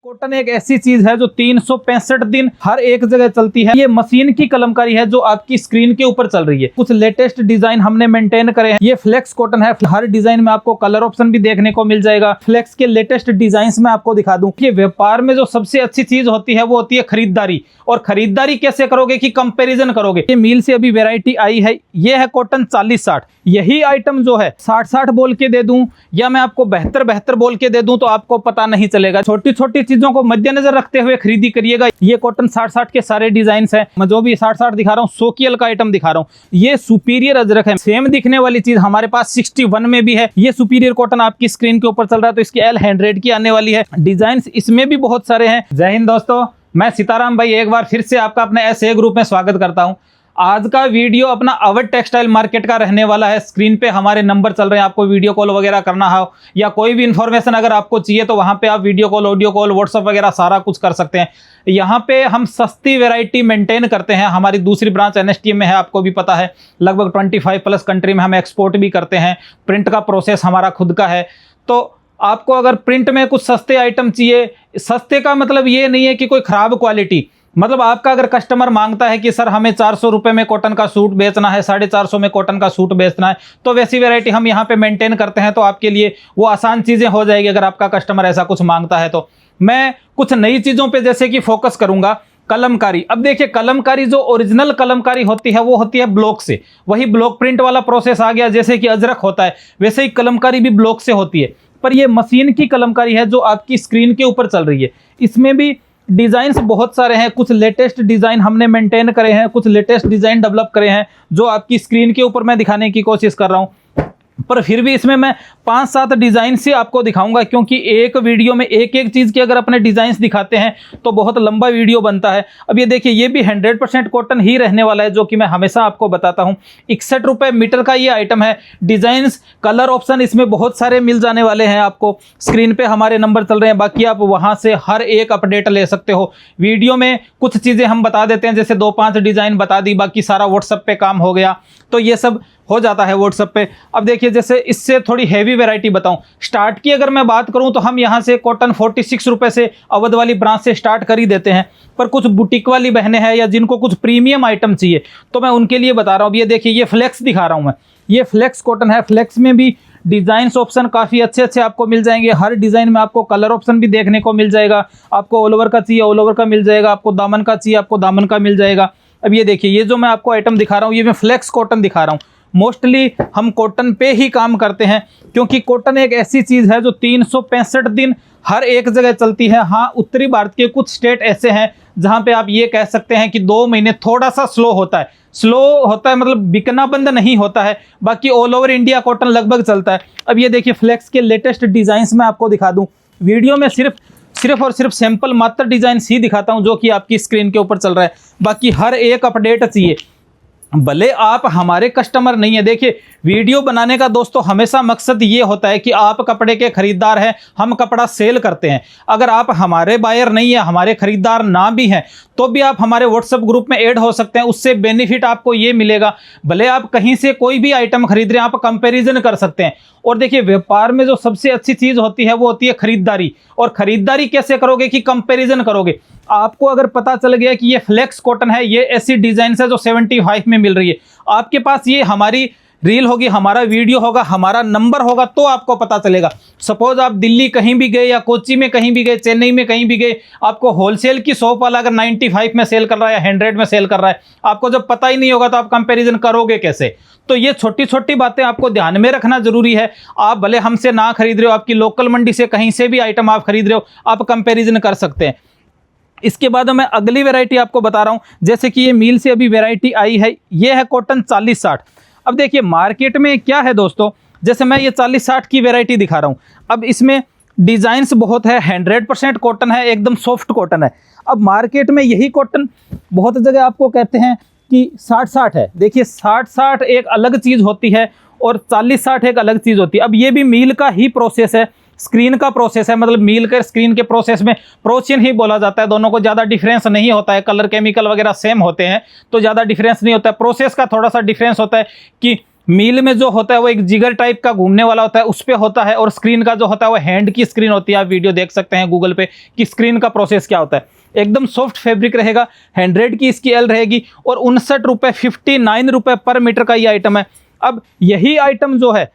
Cotton एक ऐसी चीज है जो 365 दिन हर एक जगह चलती है। ये मशीन की कलमकारी है जो आपकी स्क्रीन के ऊपर चल रही है। कुछ लेटेस्ट डिजाइन हमने मेंटेन करे हैं। ये फ्लेक्स कॉटन है। हर डिजाइन में आपको कलर ऑप्शन भी देखने को मिल जाएगा। फ्लेक्स के लेटेस्ट डिजाइन में आपको दिखा दूं। ये व्यापार में जो सबसे अच्छी चीज होती है वो होती है खरीदारी। और खरीदारी कैसे करोगे कि कंपैरिजन करोगे। ये मील से अभी वैरायटी आई है। ये है कॉटन 40-60। यही आइटम जो है 60-60 बोल के दे दूं या मैं आपको 72-72 बोल के दे दूं तो आपको पता नहीं चलेगा। छोटी छोटी चीजों को मद्देनजर रखते हुए खरीदी करिएगा। ये कॉटन 60-60 के सारे डिजाइन हैं। मैं जो भी 60-60 दिखा रहा हूँ सोकियल का आइटम दिखा रहा हूँ। ये सुपीरियर अजरक है। सेम दिखने वाली चीज हमारे पास 61 में भी है। ये सुपीरियर कॉटन आपकी स्क्रीन के ऊपर चल रहा है तो इसकी L 100 की आने वाली है। डिजाइन इसमें भी बहुत सारे हैं। जय हिंद दोस्तों, मैं सीताराम भाई एक बार फिर से आपका अपने ऐसे ग्रुप में स्वागत करता हूं। आज का वीडियो अपना अवध टेक्सटाइल मार्केट का रहने वाला है। स्क्रीन पे हमारे नंबर चल रहे हैं। आपको वीडियो कॉल वगैरह करना हो या कोई भी इंफॉर्मेशन अगर आपको चाहिए तो वहां पे आप video call, audio call, WhatsApp वगैरह सारा कुछ कर सकते हैं। यहाँ पे हम सस्ती वैरायटी मेंटेन करते हैं। हमारी दूसरी ब्रांच NSTM में है, आपको भी पता है। लगभग 25+ कंट्री में हम एक्सपोर्ट भी करते हैं। प्रिंट का प्रोसेस हमारा खुद का है। तो आपको अगर प्रिंट में कुछ सस्ते आइटम चाहिए, सस्ते का मतलब ये नहीं है कि कोई खराब क्वालिटी, मतलब आपका अगर कस्टमर मांगता है कि सर हमें 400 रुपए में कॉटन का सूट बेचना है, 450 में कॉटन का सूट बेचना है, तो वैसी वैरायटी हम यहाँ पे मेंटेन करते हैं। तो आपके लिए वो आसान चीजें हो जाएगी अगर आपका कस्टमर ऐसा कुछ मांगता है। तो मैं कुछ नई चीजों पे जैसे कि फोकस करूंगा। कलमकारी, अब देखिए कलमकारी जो ओरिजिनल कलमकारी होती है वो होती है ब्लॉक से। वही ब्लॉक प्रिंट वाला प्रोसेस आ गया। जैसे कि अजरक होता है वैसे ही कलमकारी भी ब्लॉक से होती है। पर ये मशीन की कलमकारी है जो आपकी स्क्रीन के ऊपर चल रही है। इसमें भी डिजाइन्स बहुत सारे हैं। कुछ लेटेस्ट डिजाइन हमने मेंटेन करे हैं, कुछ लेटेस्ट डिजाइन डेवलप करे हैं जो आपकी स्क्रीन के ऊपर मैं दिखाने की कोशिश कर रहा हूं। पर फिर भी इसमें मैं 5-7 डिजाइन से आपको दिखाऊंगा, क्योंकि एक वीडियो में एक एक चीज के अगर अपने डिजाइन्स दिखाते हैं तो बहुत लंबा वीडियो बनता है। अब ये देखिए ये भी 100% कॉटन ही रहने वाला है, जो कि मैं हमेशा आपको बताता हूं। 61 रुपए मीटर का ये आइटम है। डिजाइन्स, कलर ऑप्शन इसमें बहुत सारे मिल जाने वाले हैं। आपको स्क्रीन पे हमारे नंबर चल रहे हैं, बाकी आप वहां से हर एक अपडेट ले सकते हो। वीडियो में कुछ चीजें हम बता देते हैं, जैसे 2-5 डिजाइन बता दी, बाकी सारा व्हाट्सएप पे काम हो गया। तो ये सब हो जाता है व्हाट्सएप पे। अब देखिए जैसे इससे थोड़ी हैवी वैरायटी बताऊं। स्टार्ट की अगर मैं बात करूं तो हम यहां से कॉटन 46 रुपए से अवध वाली ब्रांच से स्टार्ट कर ही देते हैं। पर कुछ बुटीक वाली बहनें हैं या जिनको कुछ प्रीमियम आइटम चाहिए तो मैं उनके लिए बता रहा हूं। ये देखिए ये फ्लेक्स दिखा रहा हूं मैं। ये फ्लेक्स कॉटन है। फ्लेक्स में भी डिजाइन ऑप्शन काफी अच्छे अच्छे आपको मिल जाएंगे। हर डिजाइन में आपको कलर ऑप्शन भी देखने को मिल जाएगा। आपको ऑल ओवर का चाहिए ऑल ओवर का मिल जाएगा। आपको दामन का चाहिए आपको दामन का मिल जाएगा। अब ये देखिए ये जो मैं आपको आइटम दिखा रहा हूं ये मैं फ्लेक्स कॉटन दिखा रहा हूं। मोस्टली हम कॉटन पे ही काम करते हैं, क्योंकि कॉटन एक ऐसी चीज है जो 365 दिन हर एक जगह चलती है। हाँ, उत्तरी भारत के कुछ स्टेट ऐसे हैं जहां पे आप ये कह सकते हैं कि 2 महीने थोड़ा सा स्लो होता है। स्लो होता है मतलब बिकना बंद नहीं होता है। बाकी ऑल ओवर इंडिया कॉटन लगभग चलता है। अब ये देखिए फ्लेक्स के लेटेस्ट डिजाइन्स में आपको दिखा दूं। वीडियो में सिर्फ और सिर्फ सैंपल मात्र डिजाइन ही दिखाता हूं जो कि आपकी स्क्रीन के ऊपर चल रहा है। बाकी हर एक अपडेट चाहिए, भले आप हमारे कस्टमर नहीं है। देखिए वीडियो बनाने का दोस्तों हमेशा मकसद ये होता है कि आप कपड़े के खरीदार हैं, हम कपड़ा सेल करते हैं। अगर आप हमारे बायर नहीं है, हमारे खरीदार ना भी हैं, तो भी आप हमारे व्हाट्सएप ग्रुप में ऐड हो सकते हैं। उससे बेनिफिट आपको ये मिलेगा, भले आप कहीं से कोई भी आइटम खरीद रहे हैं आप कंपैरिजन कर सकते हैं। और देखिए व्यापार में जो सबसे अच्छी चीज होती है वो होती है खरीदारी। और खरीदारी कैसे करोगे कि कंपैरिजन करोगे। आपको अगर पता चल गया कि ये फ्लेक्स कॉटन है, ये ऐसी डिजाइन है जो 75 में मिल रही है, आपके पास ये हमारी रील होगी, हमारा वीडियो होगा, हमारा नंबर होगा, तो आपको पता चलेगा। सपोज आप दिल्ली कहीं भी गए या कोची में कहीं भी गए, चेन्नई में कहीं भी गए, आपको होलसेल की शॉप वाला अगर 95 में सेल कर रहा है या 100 में सेल कर रहा है, आपको जब पता ही नहीं होगा तो आप कंपैरिजन करोगे कैसे। तो ये छोटी छोटी बातें आपको ध्यान में रखना जरूरी है। आप भले हमसे ना खरीद रहे हो, आपकी लोकल मंडी से कहीं से भी आइटम आप खरीद रहे हो, आप कंपैरिजन कर सकते हैं। इसके बाद मैं अगली वैरायटी आपको बता रहा हूं। जैसे कि ये मील से अभी वैरायटी आई है, ये है कॉटन 40-60। अब देखिए मार्केट में क्या है दोस्तों, जैसे मैं ये 40-60 की वैरायटी दिखा रहा हूं। अब इसमें डिजाइन्स बहुत है। 100% कॉटन है, एकदम सॉफ्ट कॉटन है। अब मार्केट में यही कॉटन बहुत जगह आपको कहते हैं कि 60-60 है। देखिए 60-60 एक अलग चीज होती है और 40-60 एक अलग चीज होती है। अब ये भी मील का ही प्रोसेस है, स्क्रीन का प्रोसेस है। मतलब मील के स्क्रीन के प्रोसेस में प्रोचिन ही बोला जाता है। दोनों को ज़्यादा डिफरेंस नहीं होता है। कलर केमिकल वगैरह सेम होते हैं तो ज़्यादा डिफरेंस नहीं होता है। प्रोसेस का थोड़ा सा डिफरेंस होता है कि मील में जो होता है वो एक जिगर टाइप का घूमने वाला होता है, उस पे होता है, और स्क्रीन का जो होता है वो हैंड की स्क्रीन होती है। आप वीडियो देख सकते हैं गूगल पे कि स्क्रीन का प्रोसेस क्या होता है। एकदम सॉफ्ट फैब्रिक रहेगा, 100 की इसकी एल रहेगी, और 59 रुपये 59 रुपये पर मीटर का ये आइटम है। अब यही आइटम जो है,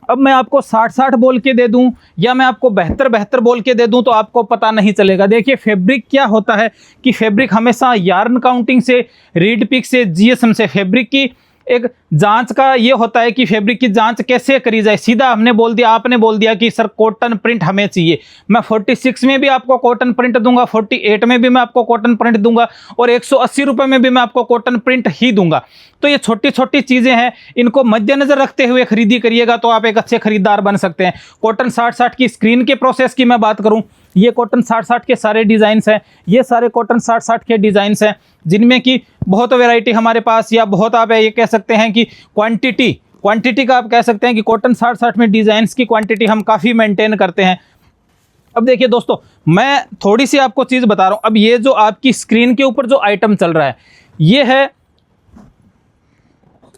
अब मैं आपको 60-60 बोल के दे दूं या मैं आपको 72-72 बोल के दे दूं तो आपको पता नहीं चलेगा। देखिए फैब्रिक क्या होता है कि फैब्रिक हमेशा यार्न काउंटिंग से, रीड पिक से, जीएसएम से फैब्रिक की एक जांच का ये होता है कि फैब्रिक की जांच कैसे करी जाए। सीधा हमने बोल दिया, आपने बोल दिया कि सर कॉटन प्रिंट हमें चाहिए, मैं 46 में भी आपको कॉटन प्रिंट दूंगा, 48 में भी मैं आपको कॉटन प्रिंट दूंगा, और 180 रुपये में भी मैं आपको कॉटन प्रिंट ही दूंगा। तो ये छोटी छोटी चीज़ें हैं, इनको मद्देनजर रखते हुए खरीदी करिएगा तो आप एक अच्छे खरीदार बन सकते हैं। कॉटन 60-60 की स्क्रीन के प्रोसेस की मैं बात करूं, ये कॉटन 60-60 के सारे डिज़ाइंस हैं, ये सारे कॉटन 60-60 के डिज़ाइंस हैं, जिनमें कि बहुत वैरायटी हमारे पास, या बहुत आप ये कह सकते हैं कि क्वांटिटी का आप कह सकते हैं कि कॉटन 60-60 में डिज़ाइंस की क्वांटिटी हम काफ़ी मेंटेन करते हैं। अब देखिए दोस्तों, मैं थोड़ी सी आपको चीज़ बता रहा हूँ। अब ये जो आपकी स्क्रीन के ऊपर जो आइटम चल रहा है, ये है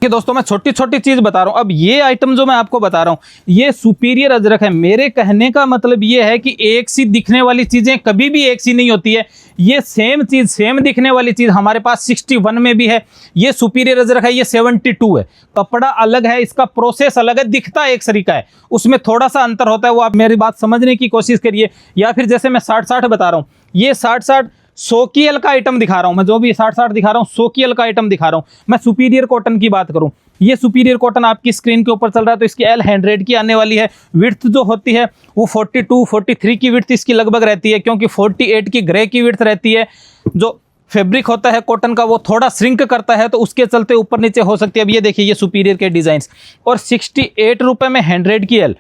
कि दोस्तों मैं छोटी छोटी चीज बता रहा हूं। अब ये आइटम जो मैं आपको बता रहा हूं, ये सुपीरियर अजरक है। मेरे कहने का मतलब ये है कि एक सी दिखने वाली चीजें कभी भी एक सी नहीं होती है। ये सेम चीज, सेम दिखने वाली चीज हमारे पास 61 में भी है। ये सुपीरियर अजरक है, ये 72 है। कपड़ा अलग है, इसका प्रोसेस अलग है, दिखता एक सरीका है, उसमें थोड़ा सा अंतर होता है। वो आप मेरी बात समझने की कोशिश करिए। या फिर जैसे मैं 60-60 बता रहा हूं, ये 60-60 100 की एल का आइटम दिखा रहा हूं मैं, जो भी 60-60 दिखा रहा हूं 100 की एल का आइटम दिखा रहा हूं। मैं सुपीरियर कॉटन की बात करूं, ये सुपीरियर कॉटन आपकी स्क्रीन के ऊपर चल रहा है, तो इसकी एल 100 की आने वाली है। विड्थ जो होती है वो 42-43 की विड्थ इसकी लगभग रहती है, क्योंकि 48 की ग्रे की विड्थ रहती है। जो फैब्रिक होता है कॉटन का वो थोड़ा श्रिंक करता है, तो उसके चलते ऊपर नीचे हो सकती है। अब ये देखिए, ये सुपीरियर के डिजाइन, और 68 रुपये में 100 की एल।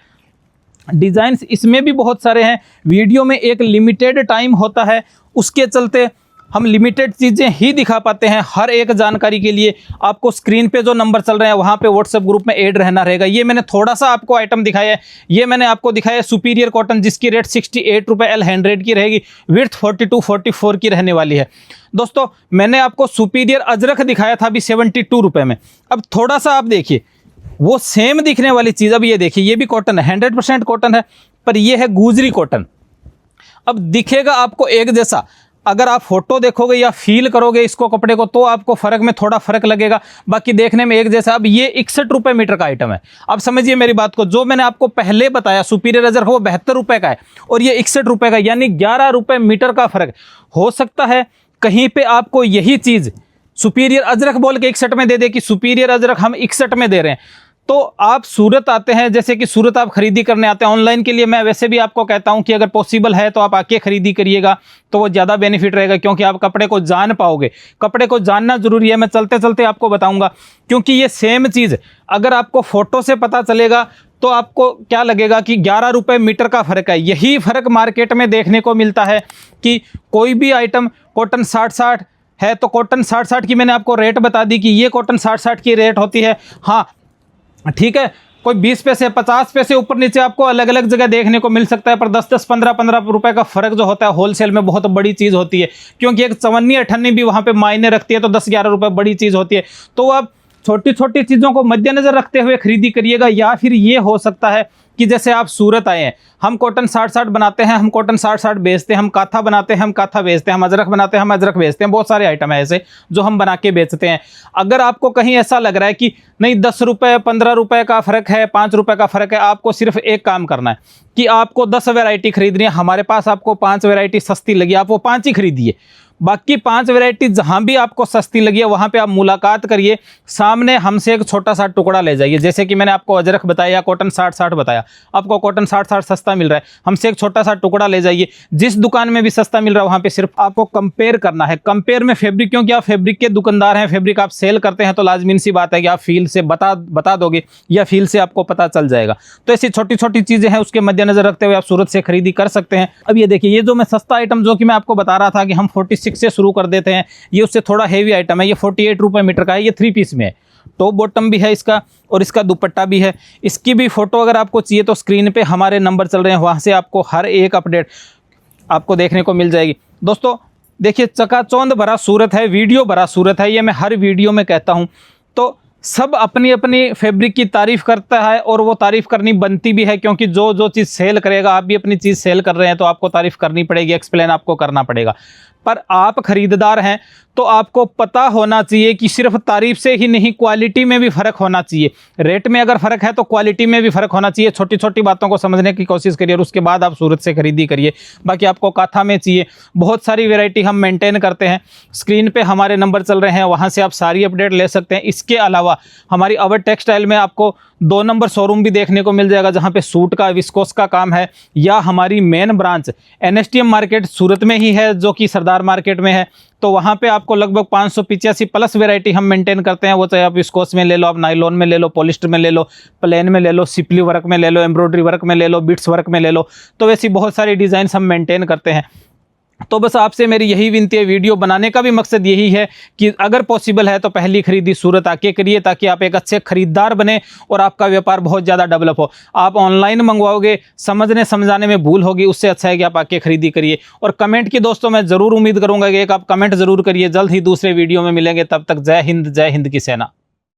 डिजाइन्स इसमें भी बहुत सारे हैं। वीडियो में एक लिमिटेड टाइम होता है, उसके चलते हम लिमिटेड चीज़ें ही दिखा पाते हैं। हर एक जानकारी के लिए आपको स्क्रीन पे जो नंबर चल रहे हैं वहाँ पे व्हाट्सएप ग्रुप में ऐड रहना रहेगा। ये मैंने थोड़ा सा आपको आइटम दिखाया है। ये मैंने आपको दिखाया है सुपीरियर कॉटन, जिसकी रेट 68 रुपये एल 100 की रहेगी, विड्थ 42-44 की रहने वाली है। दोस्तों मैंने आपको सुपीरियर अजरक दिखाया था अभी 72 रुपये में। अब थोड़ा सा आप देखिए, वो सेम दिखने वाली चीज़, अब ये देखिए, ये भी कॉटन है, 100% कॉटन है, पर ये है गुजरी कॉटन। अब दिखेगा आपको एक जैसा, अगर आप फोटो देखोगे या फील करोगे इसको कपड़े को, तो आपको फर्क में थोड़ा फर्क लगेगा, बाकी देखने में एक जैसा। अब ये 61 रुपये मीटर का आइटम है। अब समझिए मेरी बात को, जो मैंने आपको पहले बताया सुपीरियर अजरक वो 72 रुपये का है, और ये 61 रुपये का, यानी 11 रुपये मीटर का फर्क। हो सकता है कहीं पे आपको यही चीज़ सुपीरियर अजरक बोल के 61 में दे दे कि सुपीरियर अजरक हम 61 में दे रहे हैं। तो आप सूरत आते हैं, जैसे कि सूरत आप खरीदी करने आते हैं ऑनलाइन के लिए, मैं वैसे भी आपको कहता हूं कि अगर पॉसिबल है तो आप आके खरीदी करिएगा, तो वो ज़्यादा बेनिफिट रहेगा, क्योंकि आप कपड़े को जान पाओगे। कपड़े को जानना जरूरी है, मैं चलते चलते आपको बताऊंगा। क्योंकि ये सेम चीज़ अगर आपको फोटो से पता चलेगा तो आपको क्या लगेगा कि 11 रुपये मीटर का फ़र्क है। यही फ़र्क मार्केट में देखने को मिलता है कि कोई भी आइटम कॉटन 60-60 है, तो कॉटन 60-60 की मैंने आपको रेट बता दी कि ये कॉटन 60-60 की रेट होती है। हाँ ठीक है, कोई 20 पैसे 50 पैसे ऊपर नीचे आपको अलग अलग जगह देखने को मिल सकता है, पर 10-10 15-15 रुपए का फर्क जो होता है होलसेल में बहुत बड़ी चीज़ होती है, क्योंकि एक 54-58 भी वहाँ पे मायने रखती है, तो 10-11 रुपए बड़ी चीज़ होती है। तो आप छोटी छोटी चीज़ों को मद्देनजर रखते हुए खरीदी करिएगा। या फिर ये हो सकता है कि जैसे आप सूरत आए हैं, हम कॉटन 60-60 बनाते हैं, हम कॉटन 60-60 बेचते हैं, हम काथा बनाते हैं, हम काथा बेचते हैं, हम अजरक बनाते हैं, हम अजरक बेचते हैं। बहुत सारे आइटम है ऐसे जो हम बना के बेचते हैं। अगर आपको कहीं ऐसा लग रहा है कि नहीं 10 रुपये 15 रुपये का फ़र्क है, 5 रुपये का फ़र्क है, आपको सिर्फ एक काम करना है कि आपको 10 वैरायटी खरीदनी है। हमारे पास आपको 5 वैरायटी सस्ती लगी, आप वो 5 ही खरीदिए। बाकी 5 वैरायटी जहां भी आपको सस्ती लगी है वहां पे आप मुलाकात करिए, सामने हमसे एक छोटा सा टुकड़ा ले जाइए। जैसे कि मैंने आपको अजरक बताया, कॉटन 60-60 बताया, आपको कॉटन 60-60 सस्ता मिल रहा है, हमसे एक छोटा सा टुकड़ा ले जाइए। जिस दुकान में भी सस्ता मिल रहा है वहां पे सिर्फ आपको कंपेयर करना है। कंपेयर में फैब्रिक, क्योंकि आप फैब्रिक के दुकानदार हैं, फैब्रिक आप सेल करते हैं, तो लाजमीन सी बात है कि आप फील से बता दोगे या फील से आपको पता चल जाएगा। तो ऐसी छोटी छोटी चीजें हैं, उसके मद्देनजर रखते हुए आप सूरत से खरीदी कर सकते हैं। अब ये देखिए, ये जो मैं सस्ता आइटम जो कि मैं आपको बता रहा था कि हम 46 से शुरू कर देते हैं, ये उससे थोड़ा हेवी आइटम है। ये 48 रुपये मीटर का है, ये 3 पीस में है, टॉप बॉटम भी है इसका और इसका दुपट्टा भी है। इसकी भी फोटो अगर आपको चाहिए तो स्क्रीन पे हमारे नंबर चल रहे हैं, वहां से आपको हर एक अपडेट आपको देखने को मिल जाएगी। दोस्तों देखिए, चकाचौंध भरा सूरत है, वीडियो भरा सूरत है, ये मैं हर वीडियो में कहता हूं। तो सब अपनी अपनी फैब्रिक की तारीफ करता है और वो तारीफ करनी बनती भी है, क्योंकि जो जो चीज़ सेल करेगा, आप भी अपनी चीज़ सेल कर रहे हैं तो आपको तारीफ करनी पड़ेगी, एक्सप्लेन आपको करना पड़ेगा। पर आप खरीदार हैं तो आपको पता होना चाहिए कि सिर्फ तारीफ से ही नहीं, क्वालिटी में भी फ़र्क होना चाहिए। रेट में अगर फ़र्क है तो क्वालिटी में भी फ़र्क होना चाहिए। छोटी छोटी बातों को समझने की कोशिश करिए और उसके बाद आप सूरत से खरीदी करिए। बाकी आपको काथा में चाहिए, बहुत सारी वैरायटी हम मेंटेन करते हैं। स्क्रीन पे हमारे नंबर चल रहे हैं, वहाँ से आप सारी अपडेट ले सकते हैं। इसके अलावा हमारी अवर टेक्सटाइल में आपको 2 नंबर शोरूम भी देखने को मिल जाएगा, जहाँ पे सूट का, विस्कोस का काम है, या हमारी मेन ब्रांच NSTM मार्केट सूरत में ही है, जो कि सरदार मार्केट में है। तो वहाँ पे आपको लगभग 585 प्लस वैरायटी हम मेंटेन करते हैं। वो चाहे आप विस्कोस में ले लो, आप नायलॉन में ले लो, पॉलिस्टर में ले लो, प्लेन में ले लो, सिपली वर्क में ले लो, एम्ब्रॉयडरी वर्क में ले लो, बिट्स वर्क में ले लो। तो वैसी बहुत सारी डिज़ाइन हम मेंटेन करते हैं। तो बस आपसे मेरी यही विनती है, वीडियो बनाने का भी मकसद यही है कि अगर पॉसिबल है तो पहली खरीदी सूरत आके करिए, ताकि आप एक अच्छे खरीदार बने और आपका व्यापार बहुत ज़्यादा डेवलप हो। आप ऑनलाइन मंगवाओगे, समझने समझाने में भूल होगी, उससे अच्छा है कि आप आके खरीदी करिए। और कमेंट की दोस्तों मैं ज़रूर उम्मीद करूँगा कि एक आप कमेंट ज़रूर करिए। जल्द ही दूसरे वीडियो में मिलेंगे, तब तक जय हिंद की सेना।